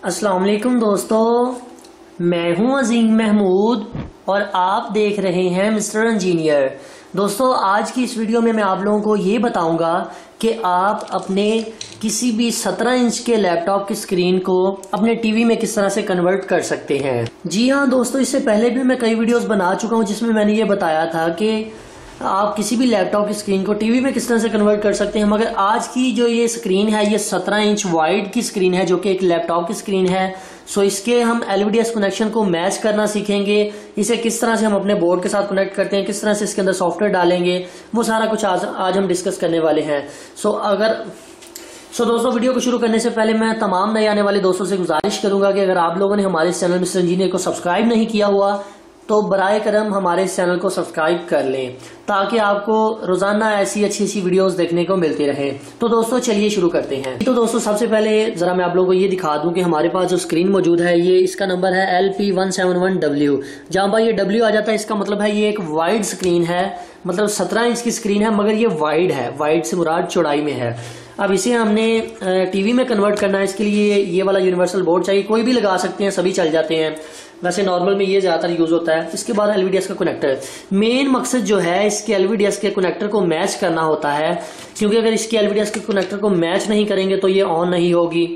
अस्सलाम वालेकुम दोस्तों, मैं हूं अजीम महमूद और आप देख रहे हैं मिस्टर इंजीनियर। दोस्तों, आज की इस वीडियो में मैं आप लोगों को ये बताऊंगा कि आप अपने किसी भी 17 इंच के लैपटॉप की स्क्रीन को अपने टीवी में किस तरह से कन्वर्ट कर सकते हैं। जी हाँ दोस्तों, इससे पहले भी मैं कई वीडियोस बना चुका हूं जिसमें मैंने ये बताया था कि आप किसी भी लैपटॉप की स्क्रीन को टीवी में किस तरह से कन्वर्ट कर सकते हैं। मगर आज की जो ये स्क्रीन है, ये 17 इंच वाइड की स्क्रीन है जो कि एक लैपटॉप की स्क्रीन है। सो इसके हम LVDS कनेक्शन को मैच करना सीखेंगे। इसे किस तरह से हम अपने बोर्ड के साथ कनेक्ट करते हैं, किस तरह से इसके अंदर सॉफ्टवेयर डालेंगे, वो सारा कुछ आज हम डिस्कस करने वाले हैं। सो दोस्तों, वीडियो को शुरू करने से पहले मैं तमाम नए आने वाले दोस्तों से गुजारिश करूंगा कि अगर आप लोगों ने हमारे चैनल मिस्टर इंजीनियर को सब्सक्राइब नहीं किया हुआ तो बराए करम हमारे इस चैनल को सब्सक्राइब कर लें ताकि आपको रोजाना ऐसी अच्छी वीडियोस देखने को मिलती रहे। तो दोस्तों चलिए शुरू करते हैं। तो दोस्तों, सबसे पहले जरा मैं आप लोगों को ये दिखा दूं कि हमारे पास जो स्क्रीन मौजूद है, ये इसका नंबर है LP171W। जहां पर ये W आ जाता है, इसका मतलब है ये एक वाइड स्क्रीन है, मतलब 17 इंच की स्क्रीन है, मगर ये वाइड है। वाइड से मुराद चौड़ाई में है। अब इसे हमने टीवी में कन्वर्ट करना है। इसके लिए ये वाला यूनिवर्सल बोर्ड चाहिए। कोई भी लगा सकते हैं, सभी चल जाते हैं। वैसे नॉर्मल में ये ज्यादातर यूज होता है। इसके बाद LVDS का कनेक्टर। मेन मकसद जो है इसके LVDS के कनेक्टर को मैच करना होता है, क्योंकि अगर इसके LVDS के कनेक्टर को मैच नहीं करेंगे तो ये ऑन नहीं होगी।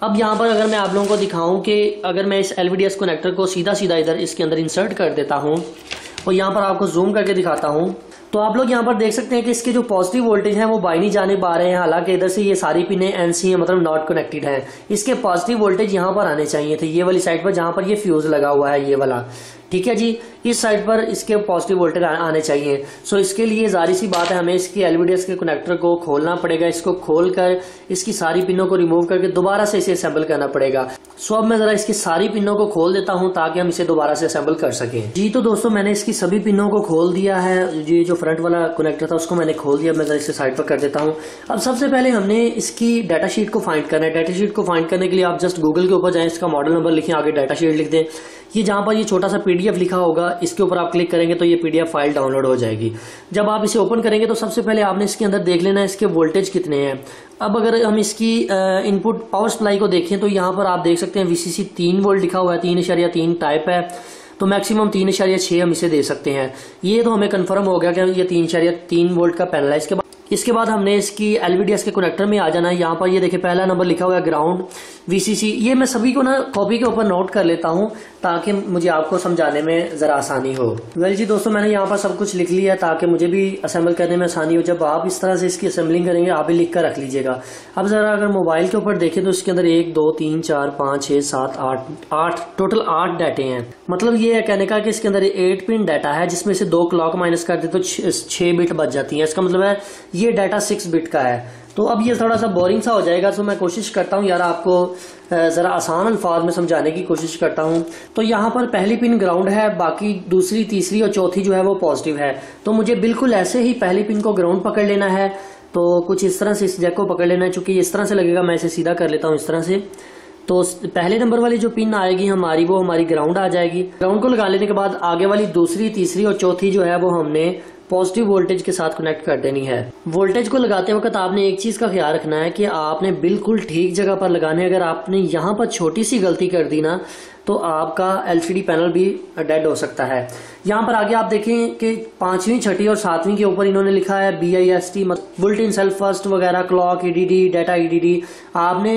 अब यहाँ पर अगर मैं आप लोगों को दिखाऊं कि अगर मैं इस LVDS कनेक्टर को सीधा इधर इसके अंदर इंसर्ट कर देता हूं और यहाँ पर आपको जूम करके दिखाता हूं, तो आप लोग यहाँ पर देख सकते हैं कि इसके जो पॉजिटिव वोल्टेज है वो बाइनी जानिब आ रहे हैं। हालांकि इधर से ये सारी पिनें NC है, मतलब नॉट कनेक्टेड है। इसके पॉजिटिव वोल्टेज यहाँ पर आने चाहिए थे, ये वाली साइड पर जहां पर ये फ्यूज लगा हुआ है, ये वाला। ठीक है जी, इस साइड पर इसके पॉजिटिव वोल्टेज आने चाहिए। सो इसके लिए जारी सी बात है, हमें इसकी LVDS के कनेक्टर को खोलना पड़ेगा। इसको खोलकर इसकी सारी पिनों को रिमूव करके दोबारा से इसे असेंबल करना पड़ेगा। सो अब मैं जरा इसकी सारी पिनों को खोल देता हूं ताकि हम इसे दोबारा से असेंबल कर सकें। जी तो दोस्तों, मैंने इसकी सभी पिनों को खोल दिया है। ये जो फ्रंट वाला कनेक्टर था उसको मैंने खोल दिया। मैं जरा इसे साइड पर कर देता हूं। अब सबसे पहले हमने इसकी डाटा शीट को फाइंड करना है। डाटा शीट को फाइंड करने के लिए आप जस्ट गूगल के ऊपर जाएं, इसका मॉडल नंबर लिखें, आगे डाटा शीट लिख दें। ये जहां पर ये छोटा सा PDF लिखा होगा, इसके ऊपर आप क्लिक करेंगे तो ये PDF फाइल डाउनलोड हो जाएगी। जब आप इसे ओपन करेंगे तो सबसे पहले आपने इसके अंदर देख लेना है इसके वोल्टेज कितने हैं। अब अगर हम इसकी इनपुट पावर सप्लाई को देखें तो यहाँ पर आप देख सकते हैं VCC 3 वोल्ट लिखा हुआ है, 3.3 टाइप है, तो मैक्सिमम 3.6 हम इसे दे सकते हैं। ये तो हमें कंफर्म हो गया कि ये 3.3 वोल्ट का पैनल है। इसके बाद हमने इसकी LVDS के कनेक्टर में आ जाना है। यहाँ पर ये देखिए पहला नंबर लिखा हुआ है ग्राउंड VCC। ये मैं सभी को ना कॉपी के ऊपर नोट कर लेता हूँ ताकि मुझे आपको समझाने में जरा आसानी हो। वेल जी दोस्तों, मैंने यहाँ पर सब कुछ लिख लिया ताकि मुझे भी असेंबल करने में आसानी हो। जब आप इस तरह से इसकी असेंबलिंग करेंगे आप भी लिख कर रख लीजिएगा। अब जरा अगर मोबाइल के ऊपर देखें तो इसके अंदर 1 2 3 4 5 6 7 8 टोटल 8 डाटे हैं। मतलब ये है कहने का कि इसके अंदर 8 पिन डाटा है, जिसमें से 2 क्लॉक माइनस कर दे तो 6 बिट बच जाती है। इसका मतलब है ये डाटा 6 बिट का है। तो अब ये थोड़ा सा बोरिंग सा हो जाएगा, तो मैं कोशिश करता हूँ यार आपको जरा आसान अल्फाज में समझाने की कोशिश करता हूँ। तो यहाँ पर पहली पिन ग्राउंड है, बाकी दूसरी तीसरी और चौथी जो है वो पॉजिटिव है। तो मुझे बिल्कुल ऐसे ही पहली पिन को ग्राउंड पकड़ लेना है। तो कुछ इस तरह से इस जैक को पकड़ लेना है। चूंकि इस तरह से लगेगा, मैं इसे सीधा कर लेता हूँ इस तरह से। तो पहले नंबर वाली जो पिन आएगी हमारी, वो हमारी ग्राउंड आ जाएगी। ग्राउंड को लगा लेने के बाद आगे वाली दूसरी तीसरी और चौथी जो है वो हमने पॉजिटिव वोल्टेज के साथ कनेक्ट कर देनी है। वोल्टेज को लगाते वक्त आपने एक चीज का ख्याल रखना है कि आपने बिल्कुल ठीक जगह पर लगाने। अगर आपने यहाँ पर छोटी सी गलती कर दी ना तो आपका LCD पैनल भी डेड हो सकता है। यहाँ पर आगे आप देखें कि 5वीं 6वीं और 7वीं के ऊपर इन्होंने लिखा है BIST, bullet in self first वगैरह, क्लॉक EDD, डाटा EDD। आपने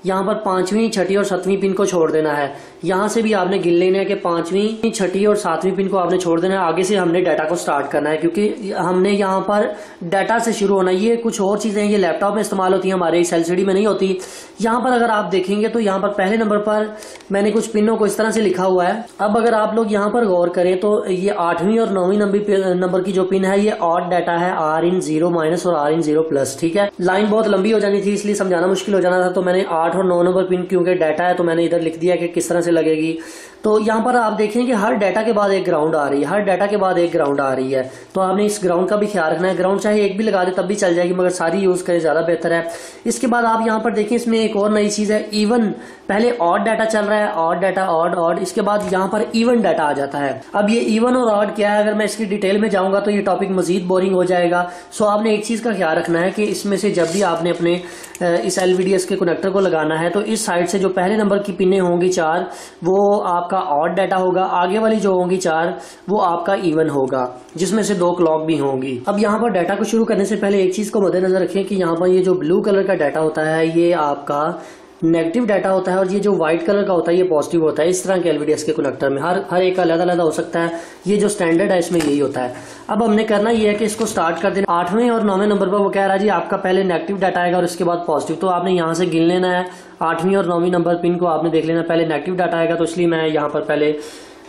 यहाँ पर 5वीं 6वीं और 7वीं पिन को छोड़ देना है। यहाँ से भी आपने गिन लेना है कि 5वीं 6वीं और 7वीं पिन को आपने छोड़ देना है। आगे से हमने डाटा को स्टार्ट करना है, क्योंकि हमने यहाँ पर डाटा से शुरू होना है। ये कुछ और चीजें ये लैपटॉप में इस्तेमाल होती है, हमारे इस LCD में नहीं होती। यहाँ पर अगर आप देखेंगे तो यहाँ पर पहले नंबर पर मैंने कुछ पिनों को इस तरह से लिखा हुआ है। अब अगर आप लोग यहाँ पर गौर करें तो ये 8वीं और 9वीं नंबर की जो पिन है ये ऑड डाटा है, R-0- और R-0+। ठीक है, लाइन बहुत लंबी हो जानी थी इसलिए समझाना मुश्किल हो जाना था। तो मैंने 8 और 9 नंबर पिन क्योंकि डाटा है तो मैंने इधर लिख दिया कि किस तरह से लगेगी। तो यहाँ पर आप देखें कि हर डाटा के बाद एक ग्राउंड आ रही है, हर डाटा के बाद एक ग्राउंड आ रही है। तो आपने इस ग्राउंड का भी ख्याल रखना है। ग्राउंड चाहे एक भी लगा दे तब भी चल जाएगी, मगर सारी यूज करें ज्यादा बेहतर है। इसके बाद आप यहाँ पर देखें, इसमें एक और नई चीज है, इवन। पहले ऑड डाटा चल रहा है, ऑड डाटा ऑड, इसके बाद यहाँ पर इवन डाटा आ जाता है। अब ये इवन और ऑड क्या है, अगर मैं इसकी डिटेल में जाऊंगा तो ये टॉपिक मजीद बोरिंग हो जाएगा। सो आपने एक चीज का ख्याल रखना है कि इसमें से जब भी आपने अपने इस LVDS के कनेक्टर को लगाना लगाना है तो इस साइड से जो पहले नंबर की पिने होंगी 4 वो आपका ऑड डाटा होगा, आगे वाली जो होंगी 4 वो आपका इवन होगा, जिसमें से 2 क्लॉक भी होंगी। अब यहाँ पर डाटा को शुरू करने से पहले एक चीज को मद्देनजर रखें कि यहाँ पर ये जो ब्लू कलर का डाटा होता है ये आपका नेगेटिव डाटा होता है और ये जो व्हाइट कलर का होता है ये पॉजिटिव होता है। इस तरह के एलवीडीएस के कनेक्टर में हर एक का अलग अलग हो सकता है, ये जो स्टैंडर्ड है इसमें यही होता है। अब हमने करना ये है कि इसको स्टार्ट कर देना। 8वें और 9वें नंबर पर वो कह रहा है जी आपका पहले नेगेटिव डाटा आएगा और उसके बाद पॉजिटिव, तो आपने यहाँ से गिन लेना है। 8वीं और 9वीं नंबर पिन को आपने देख लेना, पहले नेगेटिव डाटा आएगा तो इसलिए मैं यहाँ पर पहले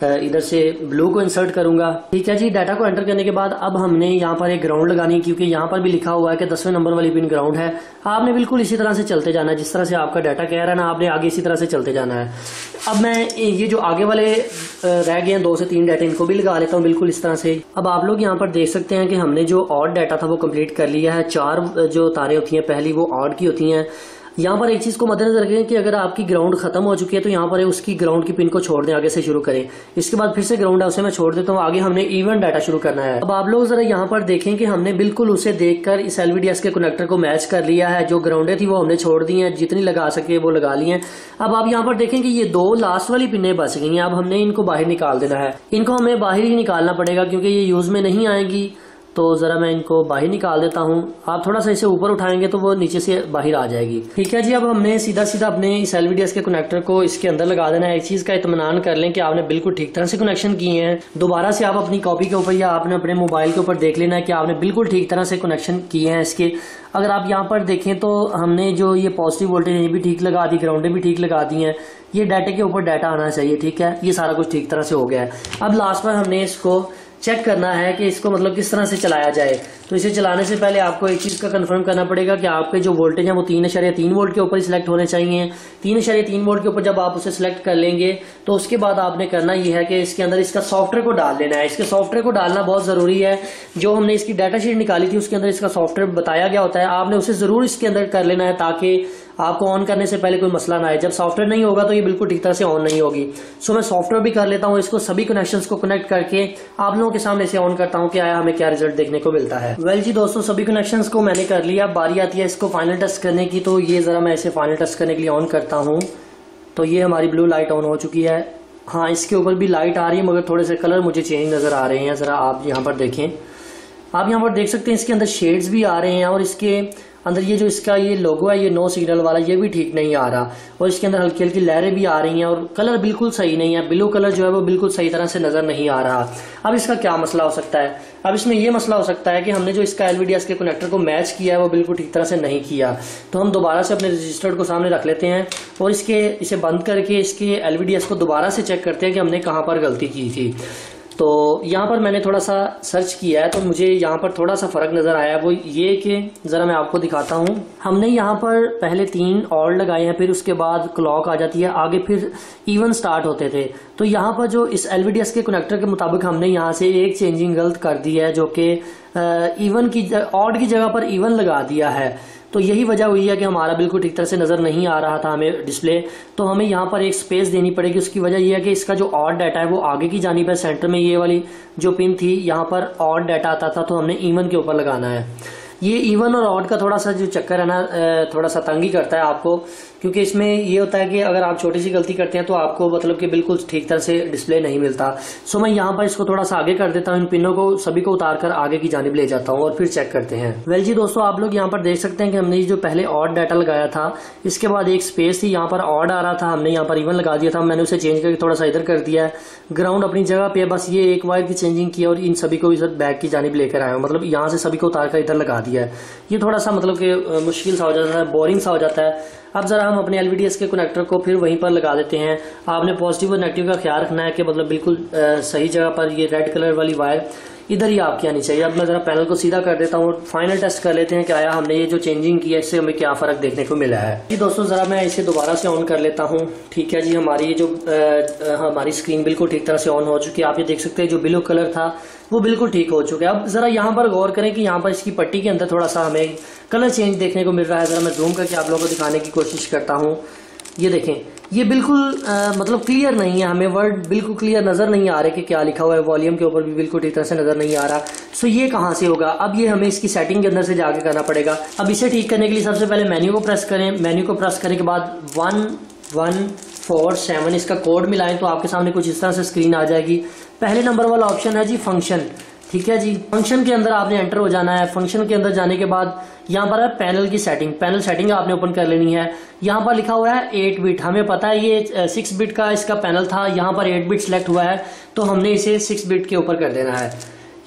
इधर से ब्लू को इंसर्ट करूंगा। ठीक है जी, डाटा को एंटर करने के बाद अब हमने यहाँ पर एक ग्राउंड लगानी है, क्योंकि यहाँ पर भी लिखा हुआ है कि 10वें नंबर वाली पिन ग्राउंड है। आपने बिल्कुल इसी तरह से चलते जाना है, जिस तरह से आपका डाटा कह रहा है ना, आपने आगे इसी तरह से चलते जाना है। अब मैं ये जो आगे वाले रह गए हैं 2 से 3 डाटा, इनको भी लगा लेता हूँ बिल्कुल इस तरह से। अब आप लोग यहाँ पर देख सकते हैं कि हमने जो ऑड डाटा था वो कंप्लीट कर लिया है। 4 जो तारें होती हैं पहली वो ऑड की होती हैं। यहाँ पर एक चीज को मद्देनजर रखें कि अगर आपकी ग्राउंड खत्म हो चुकी है तो यहाँ पर उसकी ग्राउंड की पिन को छोड़ दें, आगे से शुरू करें। इसके बाद फिर से ग्राउंड है उसे मैं छोड़ देता हूँ, आगे हमने इवन डाटा शुरू करना है। अब आप लोग जरा यहाँ पर देखें कि हमने बिल्कुल उसे देखकर इस एलवीडीएस के कनेक्टर को मैच कर लिया है। जो ग्राउंडें थी वो हमने छोड़ दी है, जितनी लगा सके वो लगा ली है। अब आप यहाँ पर देखें कि ये 2 लास्ट वाली पिनें बच गई हैं। अब हमने इनको बाहर निकाल देना है। इनको हमें बाहर ही निकालना पड़ेगा क्योंकि ये यूज में नहीं आएंगी, तो जरा मैं इनको बाहर निकाल देता हूँ। आप थोड़ा सा इसे ऊपर उठाएंगे तो वो नीचे से बाहर आ जाएगी। ठीक है जी, अब हमने सीधा सीधा अपने इस एलवीडीएस के कनेक्टर को इसके अंदर लगा देना है। एक चीज का इत्मीनान कर लें कि आपने बिल्कुल ठीक तरह से कनेक्शन किए हैं। दोबारा से आप अपनी कॉपी के ऊपर या आपने अपने मोबाइल के ऊपर देख लेना है कि आपने बिल्कुल ठीक तरह से कनेक्शन किए हैं इसके। अगर आप यहाँ पर देखें तो हमने जो ये पॉजिटिव वोल्टेज ये भी ठीक लगा दी, ग्राउंडें भी ठीक लगा दी हैं। ये डाटे के ऊपर डाटा आना चाहिए। ठीक है, ये सारा कुछ ठीक तरह से हो गया है। अब लास्ट पर हमने इसको चेक करना है कि इसको मतलब किस तरह से चलाया जाए। तो इसे चलाने से पहले आपको एक चीज का कंफर्म करना पड़ेगा कि आपके जो वोल्टेज है वो 3.3 वोल्ट के ऊपर ही सिलेक्ट होने चाहिए। 3.3 वोल्ट के ऊपर जब आप उसे सिलेक्ट कर लेंगे तो उसके बाद आपने करना यह है कि इसके अंदर इसका सॉफ्टवेयर को डाल लेना है। इसके सॉफ्टवेयर को डालना बहुत जरूरी है। जो हमने इसकी डाटा शीट निकाली थी उसके अंदर इसका सॉफ्टवेयर बताया गया होता है, आपने उसे जरूर इसके अंदर कर लेना है ताकि आपको ऑन करने से पहले कोई मसला ना आए। जब सॉफ्टवेयर नहीं होगा तो ये बिल्कुल ठीक तरह से ऑन नहीं होगी। सो मैं सॉफ्टवेयर भी कर लेता हूँ, इसको सभी कनेक्शंस को कनेक्ट करके आप लोगों के सामने से ऑन करता हूँ कि आया हमें क्या रिजल्ट देखने को मिलता है। वेल जी दोस्तों, सभी कनेक्शंस को मैंने कर लिया। बारी आती है इसको फाइनल टेस्ट करने की, तो ये जरा मैं इसे फाइनल टेस्ट करने के लिए ऑन करता हूँ। तो ये हमारी ब्लू लाइट ऑन हो चुकी है। हाँ, इसके ऊपर भी लाइट आ रही है मगर थोड़े से कलर मुझे चेंज नजर आ रहे हैं। जरा आप यहाँ पर देखें, आप यहाँ पर देख सकते हैं इसके अंदर शेड्स भी आ रहे हैं और इसके अंदर ये जो इसका ये लोगो है ये नो सिग्नल वाला, ये भी ठीक नहीं आ रहा और इसके अंदर हल्की हल्की लहरें भी आ रही हैं और कलर बिल्कुल सही नहीं है। ब्लू कलर जो है वो बिल्कुल सही तरह से नजर नहीं आ रहा। अब इसका क्या मसला हो सकता है? अब इसमें ये मसला हो सकता है कि हमने जो इसका एलवीडीएस के कनेक्टर को मैच किया है वो बिल्कुल ठीक तरह से नहीं किया। तो हम दोबारा से अपने रजिस्टर को सामने रख लेते हैं और इसे बंद करके इसके एलवीडीएस को दोबारा से चेक करते हैं कि हमने कहाँ पर गलती की थी। तो यहाँ पर मैंने थोड़ा सा सर्च किया है तो मुझे यहाँ पर थोड़ा सा फर्क नजर आया, वो ये कि जरा मैं आपको दिखाता हूँ। हमने यहाँ पर पहले 3 ऑड लगाए हैं, फिर उसके बाद क्लॉक आ जाती है, आगे फिर इवन स्टार्ट होते थे। तो यहाँ पर जो इस एलवीडीएस के कनेक्टर के मुताबिक हमने यहाँ से एक चेंजिंग गलत कर दी है, जो कि इवन की ऑड की जगह पर इवन लगा दिया है। तो यही वजह हुई है कि हमारा बिल्कुल ठीक तरह से नजर नहीं आ रहा था हमें डिस्प्ले। तो हमें यहाँ पर एक स्पेस देनी पड़ेगी। उसकी वजह यह है कि इसका जो ऑड डाटा है वो आगे की जानिब है, सेंटर में ये वाली जो पिन थी यहाँ पर ऑड डाटा आता था, तो हमने इवन के ऊपर लगाना है। ये इवन और ऑड का थोड़ा सा जो चक्कर है ना, थोड़ा सा तंग ही करता है आपको, क्योंकि इसमें ये होता है कि अगर आप छोटी सी गलती करते हैं तो आपको मतलब कि बिल्कुल ठीक तरह से डिस्प्ले नहीं मिलता। सो मैं यहाँ पर इसको थोड़ा सा आगे कर देता हूँ, इन पिनों को सभी को उतार कर आगे की जानिब ले जाता हूँ और फिर चेक करते हैं। वेल जी दोस्तों, आप लोग यहाँ पर देख सकते हैं कि हमने जो पहले ऑड डाटा लगाया था इसके बाद एक स्पेस थी, यहाँ पर ऑड आ रहा था, हमने यहाँ पर इवन लगा दिया था। मैंने उसे चेंज करके थोड़ा सा इधर कर दिया है, ग्राउंड अपनी जगह पे, बस ये एक वायर की चेंजिंग की और इन सभी को इधर बैक की जानिब लेकर आया हूँ, मतलब यहाँ से सभी को उतार कर इधर लगा दिया है। ये थोड़ा सा मतलब कि मुश्किल सा हो जाता है, बोरिंग सा हो जाता है। अब जरा हम अपने एलवीडीएस के कनेक्टर को फिर वहीं पर लगा देते हैं। आपने पॉजिटिव और नेगेटिव का ख्याल रखना है कि मतलब बिल्कुल सही जगह पर ये रेड कलर वाली वायर इधर ही आपकी आनी चाहिए। अब मैं जरा पैनल को सीधा कर देता हूँ और फाइनल टेस्ट कर लेते हैं कि आया हमने ये जो चेंजिंग की है इससे हमें क्या फर्क देखने को मिला है। जी दोस्तों, जरा मैं इसे दोबारा से ऑन कर लेता हूँ। ठीक है जी, हमारी ये जो हमारी स्क्रीन बिल्कुल ठीक तरह से ऑन हो चुकी है। आप ये देख सकते हैं जो ब्लू कलर था वो बिल्कुल ठीक हो चुका है। अब जरा यहाँ पर गौर करें कि यहाँ पर इसकी पट्टी के अंदर थोड़ा सा हमें कलर चेंज देखने को मिल रहा है। जरा मैं जूम करके आप लोगों को दिखाने की कोशिश करता हूँ। ये देखें, ये बिल्कुल मतलब क्लियर नहीं है, हमें वर्ड बिल्कुल क्लियर नजर नहीं आ रहे कि क्या लिखा हुआ है। वॉल्यूम के ऊपर भी बिल्कुल ठीक तरह से नजर नहीं आ रहा। सो ये कहाँ से होगा? अब ये हमें इसकी सेटिंग के अंदर से जाके करना पड़ेगा। अब इसे ठीक करने के लिए सबसे पहले मेन्यू को प्रेस करें। मेन्यू को प्रेस करने के बाद 1147 इसका कोड मिलाएं तो आपके सामने कुछ इस तरह से स्क्रीन आ जाएगी। पहले नंबर वाला ऑप्शन है जी फंक्शन, ठीक है जी। फंक्शन के अंदर आपने एंटर हो जाना है। फंक्शन के अंदर जाने के बाद यहाँ पर है पैनल की सेटिंग, पैनल सेटिंग आपने ओपन कर लेनी है। यहाँ पर लिखा हुआ है 8 बिट, हमें पता है ये 6 बिट का इसका पैनल था, यहाँ पर 8 बिट सिलेक्ट हुआ है तो हमने इसे 6 बिट के ऊपर कर देना है।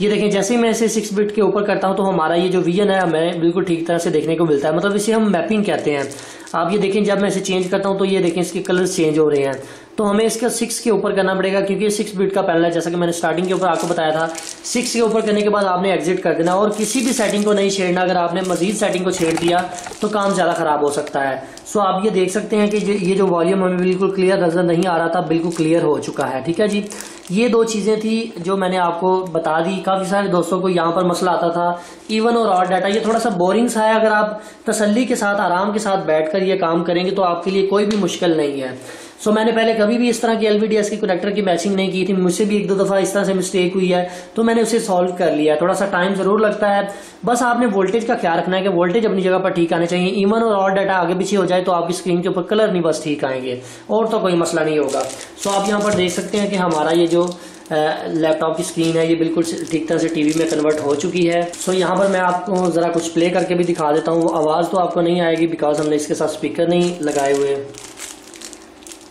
ये देखें, जैसे ही मैं इसे 6 बिट के ऊपर करता हूं तो हमारा ये जो विजन है हमें बिल्कुल ठीक तरह से देखने को मिलता है, मतलब इसे हम मैपिंग कहते हैं। आप ये देखें, जब मैं इसे चेंज करता हूं तो ये देखें इसके कलर्स चेंज हो रहे हैं। तो हमें इसका 6 के ऊपर करना पड़ेगा क्योंकि 6 बिट का पैनल है, जैसा कि मैंने स्टार्टिंग के ऊपर आपको बताया था। 6 के ऊपर करने के बाद आपने एग्जिट कर देना और किसी भी सेटिंग को नहीं छेड़ना। अगर आपने मजीद सेटिंग को छेड़ दिया तो काम ज्यादा खराब हो सकता है। सो आप ये देख सकते हैं कि ये जो वॉल्यूम हमें बिल्कुल क्लियर नजर नहीं आ रहा था, बिल्कुल क्लियर हो चुका है, ठीक है जी। ये दो चीजें थी जो मैंने आपको बता दी। काफी सारे दोस्तों को यहाँ पर मसला आता था इवन और ऑड डाटा, ये थोड़ा सा बोरिंग सा है। अगर आप तसल्ली के साथ आराम के साथ बैठकर ये काम करेंगे तो आपके लिए कोई भी मुश्किल नहीं है। सो मैंने पहले कभी भी इस तरह की एलवीडीएस की कनेक्टर की मैचिंग नहीं की थी, मुझसे भी 1-2 दफा इस तरह से मिस्टेक हुई है तो मैंने उसे सॉल्व कर लिया। थोड़ा सा टाइम जरूर लगता है, बस आपने वोल्टेज का ख्याल रखना है कि वोल्टेज अपनी जगह पर ठीक आने चाहिए। इवन और ऑड डाटा आगे पीछे हो जाए तो आपकी स्क्रीन के ऊपर कलर नहीं बस ठीक आएंगे और तो कोई मसला नहीं होगा। सो आप यहाँ पर देख सकते हैं कि हमारा ये जो लैपटॉप की स्क्रीन है ये बिल्कुल ठीक तरह से टीवी में कन्वर्ट हो चुकी है। सो यहाँ पर मैं आपको जरा कुछ प्ले करके भी दिखा देता हूँ। आवाज तो आपको नहीं आएगी बिकॉज हमने इसके साथ स्पीकर नहीं लगाए हुए,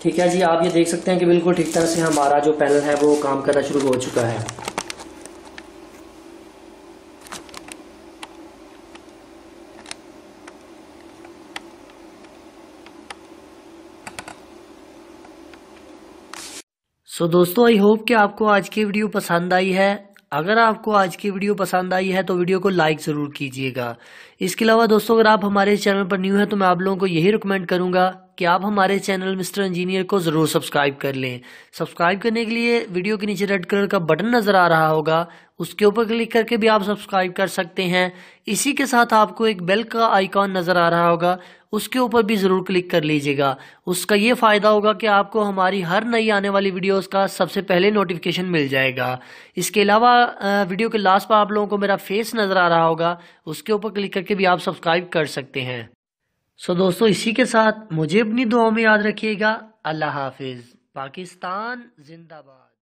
ठीक है जी। आप ये देख सकते हैं कि बिल्कुल ठीक तरह से हमारा जो पैनल है वो काम करना शुरू हो चुका है। सो दोस्तों, आई होप कि आपको आज की वीडियो पसंद आई है। अगर आपको आज की वीडियो पसंद आई है तो वीडियो को लाइक ज़रूर कीजिएगा। इसके अलावा दोस्तों, अगर आप हमारे चैनल पर न्यू हैं तो मैं आप लोगों को यही रिकमेंड करूंगा कि आप हमारे चैनल मिस्टर इंजीनियर को ज़रूर सब्सक्राइब कर लें। सब्सक्राइब करने के लिए वीडियो के नीचे रेड कलर का बटन नज़र आ रहा होगा, उसके ऊपर क्लिक करके भी आप सब्सक्राइब कर सकते हैं। इसी के साथ आपको एक बेल का आइकॉन नज़र आ रहा होगा, उसके ऊपर भी ज़रूर क्लिक कर लीजिएगा। उसका ये फ़ायदा होगा कि आपको हमारी हर नई आने वाली वीडियोस का सबसे पहले नोटिफिकेशन मिल जाएगा। इसके अलावा वीडियो के लास्ट पर आप लोगों को मेरा फेस नज़र आ रहा होगा, उसके ऊपर क्लिक करके भी आप सब्सक्राइब कर सकते हैं। सो दोस्तों, इसी के साथ मुझे अपनी दुआओं में याद रखिएगा। अल्लाह हाफिज़। पाकिस्तान जिंदाबाद।